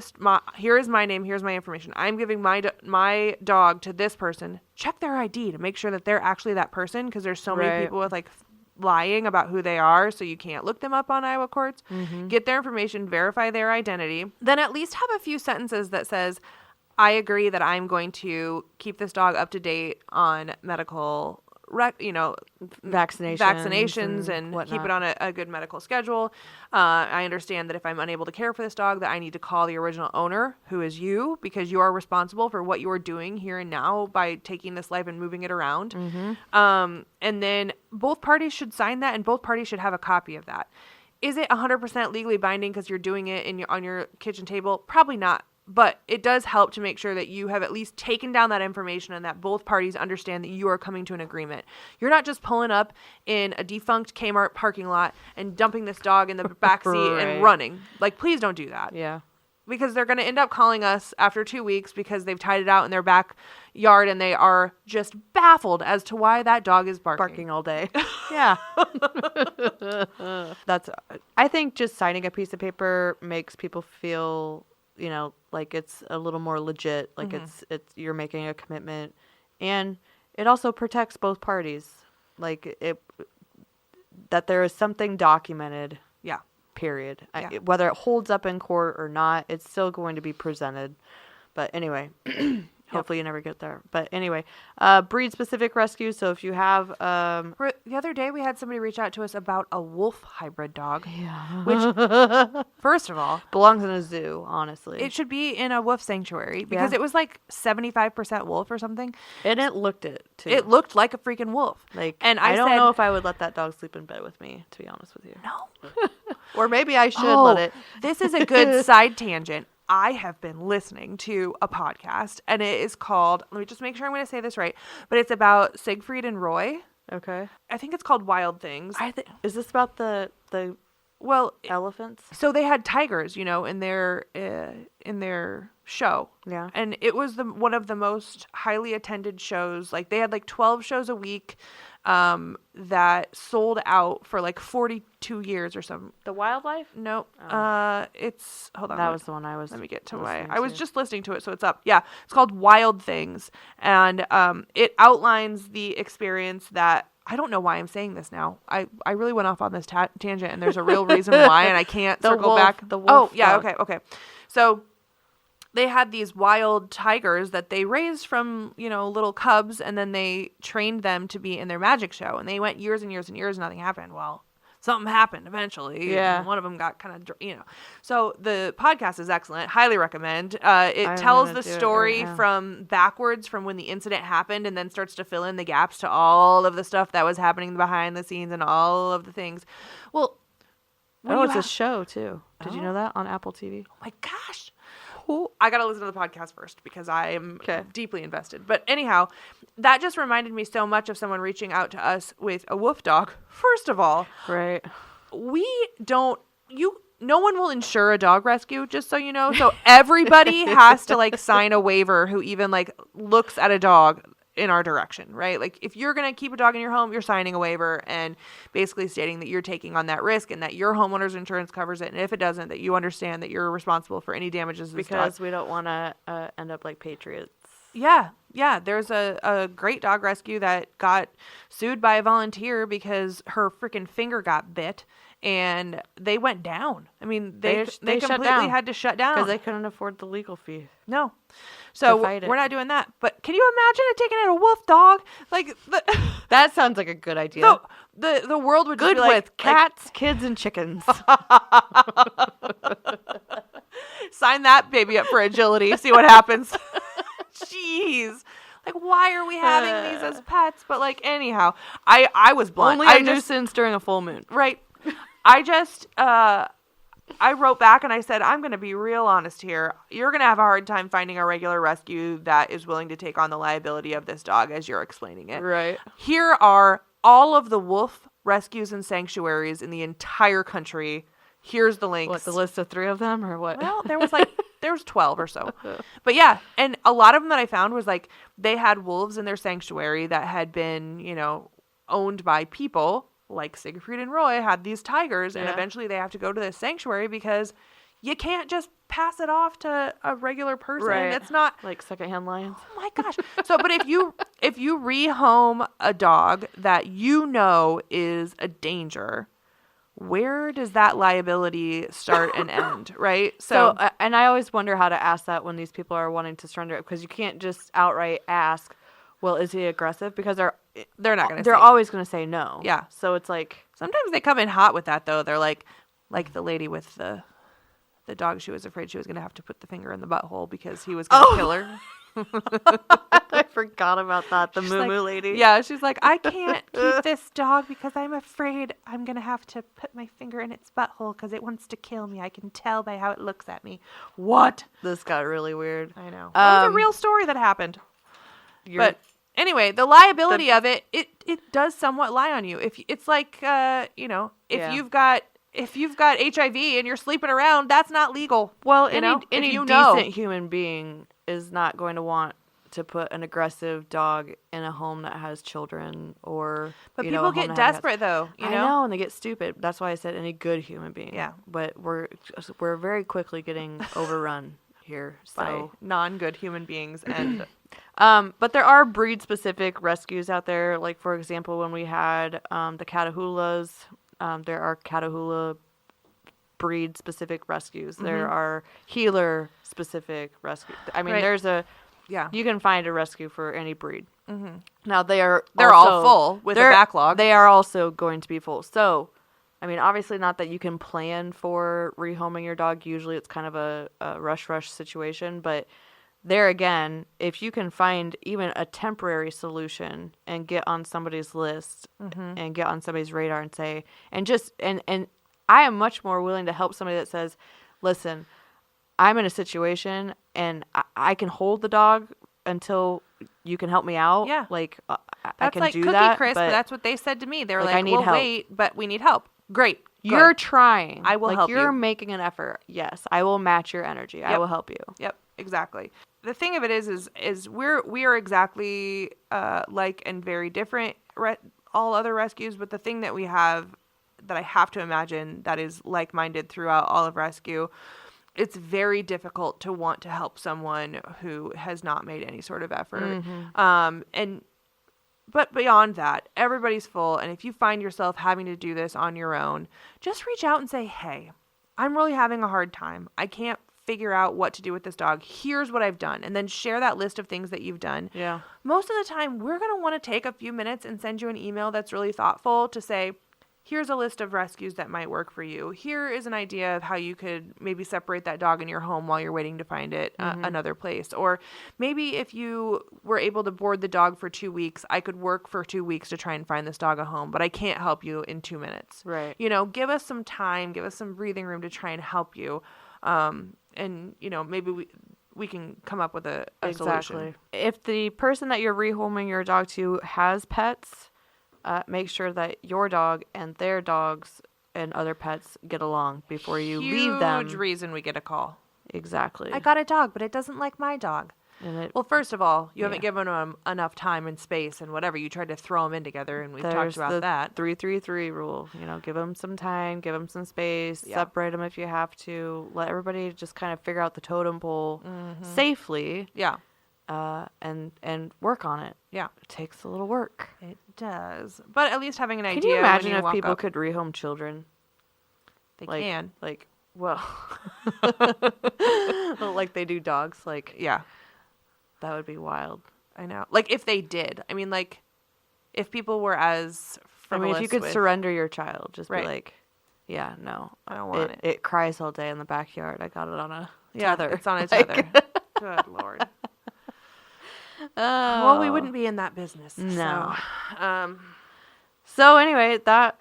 here is my name, here's my information. I'm giving my dog to this person. Check their ID to make sure that they're actually that person, because there's so many people with like lying about who they are, so you can't look them up on Iowa courts. Get their information, verify their identity, then at least have a few sentences that says, I agree that I'm going to keep this dog up to date on medical vaccinations and whatnot. keep it on a good medical schedule. I understand that if I'm unable to care for this dog, that I need to call the original owner, who is you, because you are responsible for what you are doing here and now by taking this life and moving it around. And then both parties should sign that, and both parties should have a copy of that. Is it 100% legally binding because you're doing it on your kitchen table? Probably not. But it does help to make sure that you have at least taken down that information and that both parties understand that you are coming to an agreement. You're not just pulling up in a defunct Kmart parking lot and dumping this dog in the backseat Right. and running. Like, please don't do that. Yeah. Because they're going to end up calling us after 2 weeks because they've tied it out in their backyard and they are just baffled as to why that dog is Barking all day. Yeah. I think just signing a piece of paper makes people feel, like it's a little more legit, like it's you're making a commitment, and it also protects both parties, like that there is something documented. Yeah. Period. Yeah. Whether it holds up in court or not, it's still going to be presented. But anyway, hopefully you never get there. But anyway, breed-specific rescue. So if you have... The other day we had somebody reach out to us about a wolf hybrid dog. Yeah. Which, first of all, belongs in a zoo, honestly. it should be in a wolf sanctuary because Yeah. it was like 75% wolf or something. And it looked it, too. It looked like a freaking wolf. And I don't said, know if I would let that dog sleep in bed with me, to be honest with you. No. Or maybe I should let it. This is a good side tangent. I have been listening to a podcast, and it is called, let me just make sure I'm going to say this right, but it's about Siegfried and Roy. Okay. I think it's called Wild Things. Is this about the Well, elephants? so they had tigers, in their show. Yeah. And it was one of the most highly attended shows. Like they had like 12 shows a week that sold out for like 42 years or something. The wildlife? No. It's hold on. That was the one I was. Let me get to listening why. I was to. just listening to it, so it's up. Yeah. It's called Wild Things. And it outlines the experience that I don't know why I'm saying this now. I really went off on this tangent, and there's a real reason why, and I can't circle back. The wolf. Oh, yeah. dog. Okay. So they had these wild tigers that they raised from, little cubs, and then they trained them to be in their magic show. And they went years and years and years, nothing happened. Well, something happened eventually. Yeah. And one of them got kind of, So the podcast is excellent. Highly recommend. It I'm tells gonna the do it story right now. from backwards from when the incident happened and then starts to fill in the gaps to all of the stuff that was happening behind the scenes and all of the things. Well, when Oh, you it's a have- show too. Did you Oh. know that on Apple TV? oh my gosh. I got to listen to the podcast first because I am Okay. deeply invested. But anyhow, that just reminded me so much of someone reaching out to us with a wolf dog. First of all, Right. no one will insure a dog rescue, just so you know. So everybody has to sign a waiver who even looks at a dog in our direction, right? Like if you're going to keep a dog in your home, you're signing a waiver and basically stating that you're taking on that risk and that your homeowner's insurance covers it. And if it doesn't, that you understand that you're responsible for any damages to this dog. Because we don't want to end up like Patriots. Yeah. There's a great dog rescue that got sued by a volunteer because her freaking finger got bit and they went down. I mean, they shut completely down. had to shut down. Because they couldn't afford the legal fee. No. So fight it. we're not doing that. But can you imagine it taking in a wolf dog? That sounds like a good idea. The world would just Good be with cats, kids, and chickens. sign that baby up for agility. See what happens. Jeez. Why are we having these as pets? But anyhow, I was blunt. Only a nuisance during a full moon. Right. I just, I wrote back and I said, I'm going to be real honest here. You're going to have a hard time finding a regular rescue that is willing to take on the liability of this dog as you're explaining it. Right. Here are all of the wolf rescues and sanctuaries in the entire country. Here's the links. What, the list of 3 of them or what? Well, there was 12 or so. But yeah, and a lot of them that I found was they had wolves in their sanctuary that had been, owned by people. Like Siegfried and Roy had these tigers, and Yeah. eventually they have to go to this sanctuary because you can't just pass it off to a regular person. Right. It's not. Like secondhand lions. Oh my gosh. So, but if you rehome a dog that you know is a danger, where does that liability start and end, right? So, and I always wonder how to ask that when these people are wanting to surrender, because you can't just outright ask, well, is he aggressive? Because they're not going to. They're always going to say no. Yeah. So it's like sometimes they come in hot with that though. They're like the lady with the dog. She was afraid she was going to have to put the finger in the butthole because he was going to kill her. I forgot about that. The She's moo like, lady. Yeah, she's like, I can't keep this dog because I'm afraid I'm going to have to put my finger in its butthole because it wants to kill me. I can tell by how it looks at me. What? This got really weird. I know. It was a real story that happened. You're- But anyway, the liability of it does somewhat lie on you. If it's like, if you've got HIV and you're sleeping around, that's not legal. Well, you know? any If you decent know. human being is not going to want to put an aggressive dog in a home that has children or. But a people home get that has- desperate though. I know, and they get stupid. That's why I said any good human being. Yeah. But we're very quickly getting overrun here. By So. non-good human beings and. But there are breed-specific rescues out there. Like, for example, when we had the Catahoulas, there are Catahoula breed-specific rescues. There are healer-specific rescues. I mean, Right. you can find a rescue for any breed. Now, they're all also- full with a they're- backlog. They are also going to be full. So, I mean, obviously not that you can plan for rehoming your dog. Usually it's kind of a rush situation, but there again, if you can find even a temporary solution and get on somebody's list and get on somebody's radar and say, and I am much more willing to help somebody that says, listen, I'm in a situation and I can hold the dog until you can help me out. Yeah. Like, I That's can like do Cookie that. Crisp. But That's what they said to me. They were Like, like, I need we'll help. wait, but we need help. Great. you're Good. trying. I will like, help you're you. making an effort. Yes, I will match your energy. I Yep. will help you. Yep, exactly. The thing of it is we are exactly like and very different all other rescues, but the thing that we have that I have to imagine that is like-minded throughout all of rescue, it's very difficult to want to help someone who has not made any sort of effort. But beyond that, everybody's full, and if you find yourself having to do this on your own, just reach out and say, hey, I'm really having a hard time. I can't figure out what to do with this dog. Here's what I've done. And then share that list of things that you've done. Yeah. Most of the time, we're going to want to take a few minutes and send you an email that's really thoughtful to say, here's a list of rescues that might work for you. Here is an idea of how you could maybe separate that dog in your home while you're waiting to find it another place. Or maybe if you were able to board the dog for 2 weeks, I could work for 2 weeks to try and find this dog a home, but I can't help you in 2 minutes. Right. You know, give us some time, give us some breathing room to try and help you. And, you know, maybe we can come up with a solution. If the person that you're rehoming your dog to has pets, make sure that your dog and their dogs and other pets get along before you leave them. Huge reason we get a call. Exactly. I got a dog, but it doesn't like my dog. And Well, first of all, you haven't Yeah. given them enough time and space and whatever. You tried to throw them in together, and we've talked there's about the that. 3-3-3 rule. You know, give them some time, give them some space, Yeah. separate them if you have to. Let everybody just kind of figure out the totem pole safely, Yeah, and work on it. yeah, It takes a little work. it does. But at least having an idea. Can you imagine when if walk people up, could rehome children? They Like, can. Like, well, like they do dogs. Like, Yeah, that would be wild. I know. Like if they did. I mean, like if people were as I mean, if you frivolous could with- surrender your child, just Right. be like, yeah, no, I don't want it. It cries all day in the backyard. I got it on a Yeah, tether. it's on a Like- tether. Good Lord. Well, we wouldn't be in that business. No. So, So anyway, that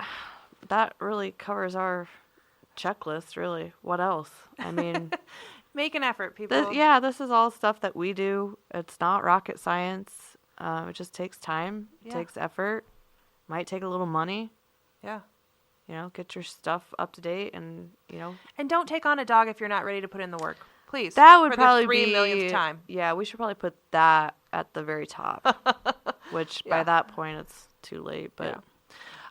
really covers our checklist. Really, what else? I mean, make an effort, people. this is all stuff that we do. It's not rocket science. It just takes time. It Yeah. takes effort. Might take a little money. Yeah. You know, get your stuff up to date, and you know And don't take on a dog if you're not ready to put in the work. Please. that would for probably the 3 be millionth time. Yeah, we should probably put that at the very top. Which by Yeah. that point it's too late. But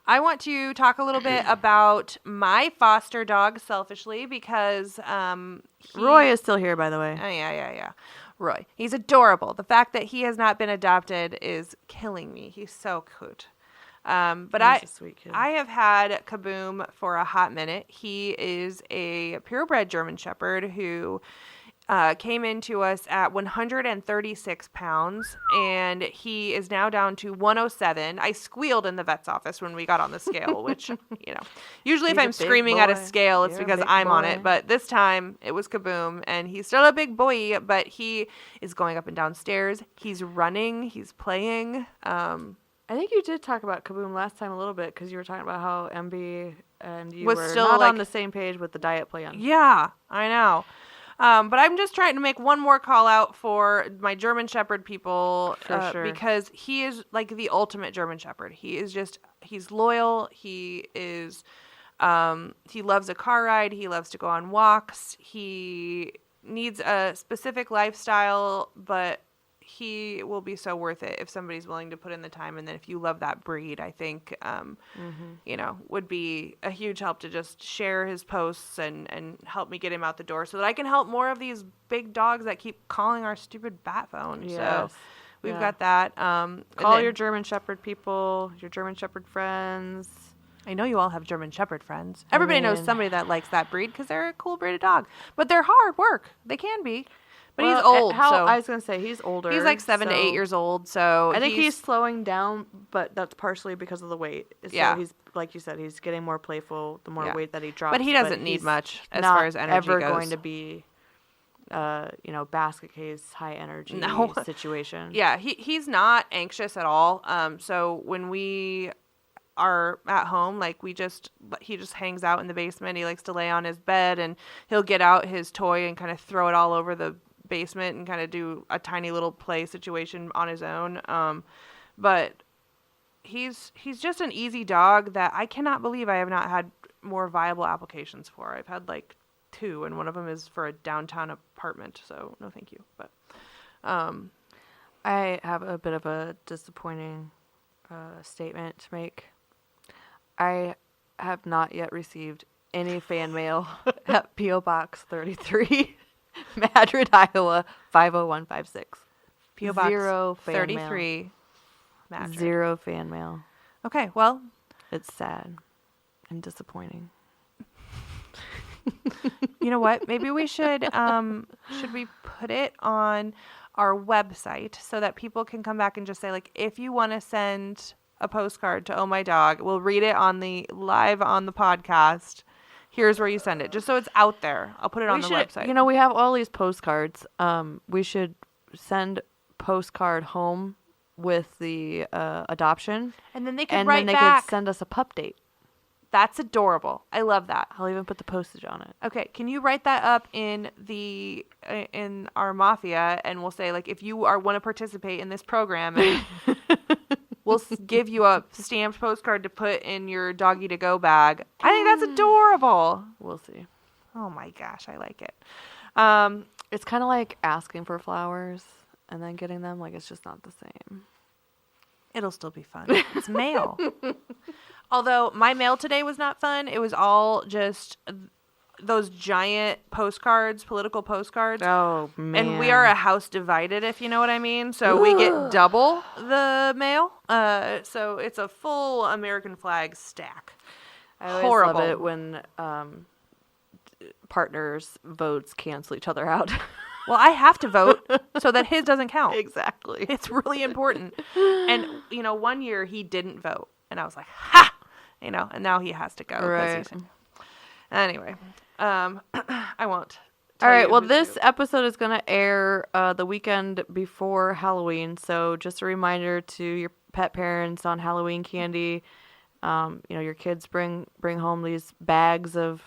I want to talk a little bit about my foster dog, selfishly, because Roy is still here, by the way. Oh, yeah. Roy. He's adorable. The fact that he has not been adopted is killing me. He's so cute. But He's a sweet kid. I have had Kaboom for a hot minute. He is a purebred German Shepherd who came into us at 136 pounds, and he is now down to 107. I squealed in the vet's office when we got on the scale, which, usually if He's a I'm big screaming at a boy. scale, it's You're a because big I'm on boy. it. But this time it was Kaboom, and he's still a big boy, but he is going up and down stairs. He's running. He's playing. I think you did talk about Kaboom last time a little bit because you were talking about how MB and you Was were still, not like- on the same page with the diet plan. Yeah, I know. But I'm just trying to make one more call out for my German Shepherd people Sure. because he is like the ultimate German Shepherd. He's loyal. He loves a car ride. He loves to go on walks. He needs a specific lifestyle, but he will be so worth it if somebody's willing to put in the time. And then if you love that breed, I think, would be a huge help to just share his posts and help me get him out the door so that I can help more of these big dogs that keep calling our stupid bat phone. Yes. So we've Yeah. got that. Call your German Shepherd people, your German Shepherd friends. I know you all have German Shepherd friends. Everybody knows mean- somebody that likes that breed because they're a cool breed of dog. But they're hard work. They can be. But he's Well, old, I so was gonna say he's older. he's like 7 to 8 so years old. So I think he's slowing down, but that's partially because of the weight. So Yeah. he's like you said, he's getting more playful the more Yeah. weight that he drops. But he doesn't need he's much as not far as energy ever goes. going to be, basket case high energy No. situation. Yeah, he's not anxious at all. So when we are at home, like he just hangs out in the basement. He likes to lay on his bed and he'll get out his toy and kind of throw it all over the basement and kind of do a tiny little play situation on his own. But he's just an easy dog that I cannot believe I have not had more viable applications for. I've had like 2, and one of them is for a downtown apartment. So no, thank you. But I have a bit of a disappointing statement to make. I have not yet received any fan mail at P.O. Box 33, Madrid, Iowa 50156. P.O. Box Zero fan 33. mail. Madrid. 0 fan mail. Okay, well, It's sad and disappointing. you know what? Maybe we should we put it on our website so that people can come back and just say, like, if you want to send a postcard to Oh My Dog, we'll read it live on the podcast. Here's where you send it, just so it's out there. I'll put it on the website. You know, we have all these postcards. We should send postcard home with the adoption, and then they can and write then they back. could send us a pup date. That's adorable. I love that. I'll even put the postage on it. Okay, can you write that up in our mafia, and we'll say, like, if you want to participate in this program, and we'll give you a stamped postcard to put in your doggy to go bag. I think that's adorable. We'll see. Oh my gosh, I like it. It's kind of like asking for flowers and then getting them. Like, it's just not the same. It'll still be fun. It's mail. Although my mail today was not fun. It was all just those giant postcards, political postcards. Oh, man. And we are a house divided, if you know what I mean. So we get double the mail. So it's a full American flag stack. I always Horrible. love it when partners' votes cancel each other out. Well, I have to vote so that his doesn't count. Exactly. It's really important. And, one year he didn't vote. And I was like, ha! And now he has to go. 'cause Right. Anyway, I won't. All right. Well, who's this who. episode is going to air the weekend before Halloween. So just a reminder to your pet parents on Halloween candy. Your kids bring home these bags of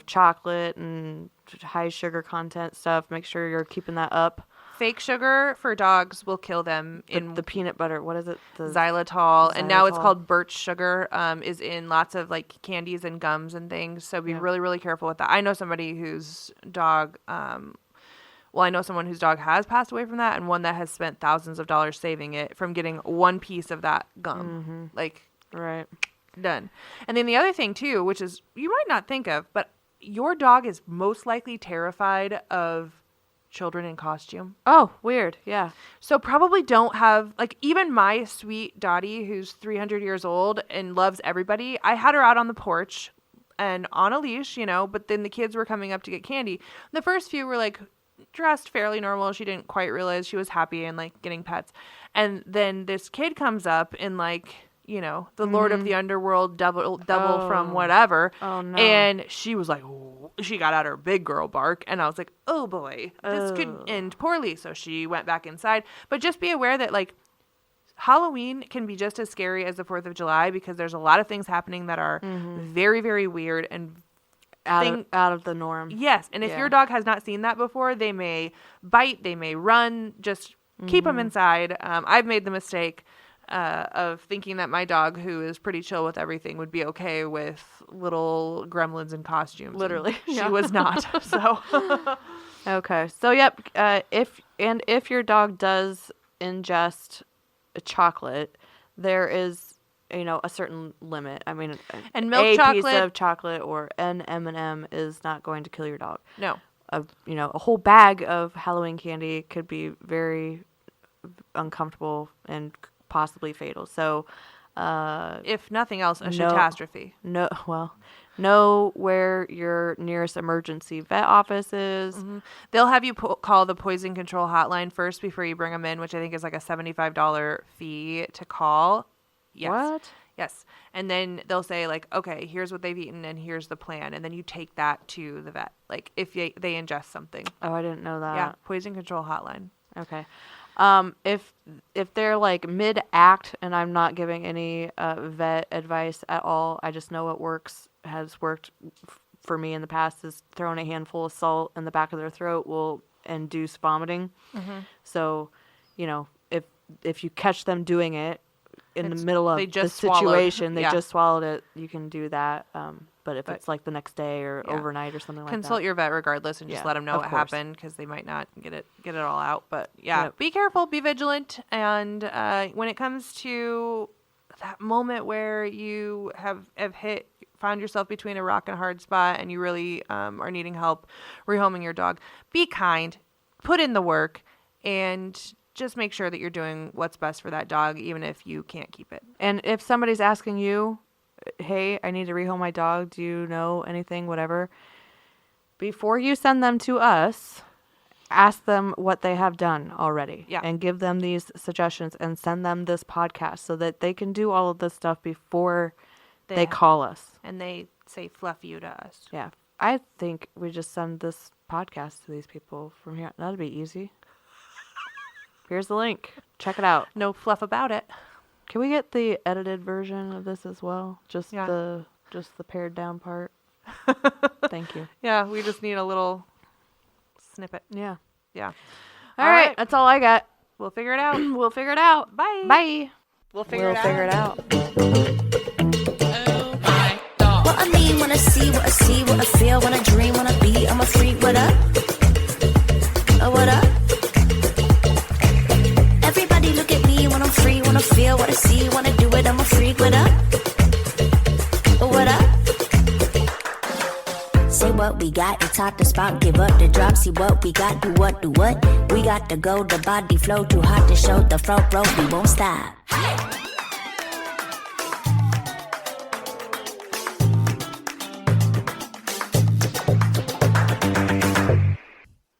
chocolate and high sugar content stuff. Make sure you're keeping that up. Fake sugar for dogs will kill them in The peanut butter. What is it? The xylitol, and now it's Xylitol. called birch sugar, is in lots of like candies and gums and things. So be really, really careful with that. I know somebody whose dog, I know someone whose dog has passed away from that, and one that has spent thousands of dollars saving it from getting one piece of that gum. Like, right. Done. And then the other thing too, which is you might not think of, but your dog is most likely terrified of children in costume. Oh, weird. Yeah. So probably don't have, like, even my sweet Dottie, who's 300 years old and loves everybody, I had her out on the porch and on a leash, you know, but then the kids were coming up to get candy. The first few were, like, dressed fairly normal. She didn't quite realize she was happy and, like, getting pets. And then this kid comes up in, like, you know, the Lord of the Underworld double from whatever. Oh, no. And she was like, "Ooh." She got out her big girl bark. And I was like, oh boy, this could end poorly. So she went back inside. But just be aware that, like, Halloween can be just as scary as the 4th of July because there's a lot of things happening that are very, very weird and Out of the norm. yes. And if your dog has not seen that before, they may bite, they may run. Just keep them inside. I've made the mistake of thinking that my dog, who is pretty chill with everything, would be okay with little gremlins in costumes. Literally. She was not. So Okay. So, yep. If your dog does ingest a chocolate, there is, you know, a certain limit. I mean, And milk a chocolate- piece of chocolate or an M&M is not going to kill your dog. no. A whole bag of Halloween candy could be very uncomfortable and possibly fatal. So, If nothing else, a catastrophe. know where your nearest emergency vet office is. They'll have you call the poison control hotline first before you bring them in, which I think is like a $75 fee to call. Yes. What? Yes. And then they'll say, like, okay, here's what they've eaten and here's the plan. And then you take that to the vet, like, if they ingest something. Oh, I didn't know that. Yeah. Poison control hotline. Okay. If they're like mid-act and I'm not giving any vet advice at all, I just know what has worked for me in the past is throwing a handful of salt in the back of their throat will induce vomiting. So, you know, if you catch them doing it in the middle of they the just swallowed. situation, they Yeah. just swallowed it, you can do that. But if it's like the next day or overnight or something like that. Consult your vet regardless and just Yeah, let them know of what course. happened because they might not get it all out. But yeah, Yep. be careful, be vigilant. And when it comes to that moment where you have found yourself between a rock and a hard spot and you really are needing help rehoming your dog, be kind, put in the work, and just make sure that you're doing what's best for that dog, even if you can't keep it. And if somebody's asking you, hey, I need to rehome my dog, do you know anything, whatever, before you send them to us, ask them what they have done already. Yeah. And give them these suggestions and send them this podcast so that they can do all of this stuff before they call us. And they say fluff you to us. Yeah. I think we just send this podcast to these people from here. That'd be easy. Here's the link. Check it out. No fluff about it. Can we get the edited version of this as well? Just Yeah. the pared down part. Thank you. Yeah, we just need a little snippet. Yeah. Yeah. All right. That's all I got. We'll figure it out. We'll figure it out. Bye. Bye. We'll figure it out. Figure it out. Oh my dog. What I mean when I see, what I see, what I feel, when I dream, when I be, I'm a freak, what up? Oh, what up? Everybody look at me when I'm free, when I feel, what I see, when I do it, I'm a freak, what up? Oh, what up? Say what we got, it's hot to spot, give up the drop, see what we got, do what? We got to go, the body flow, too hot to show, the front row, we won't stop.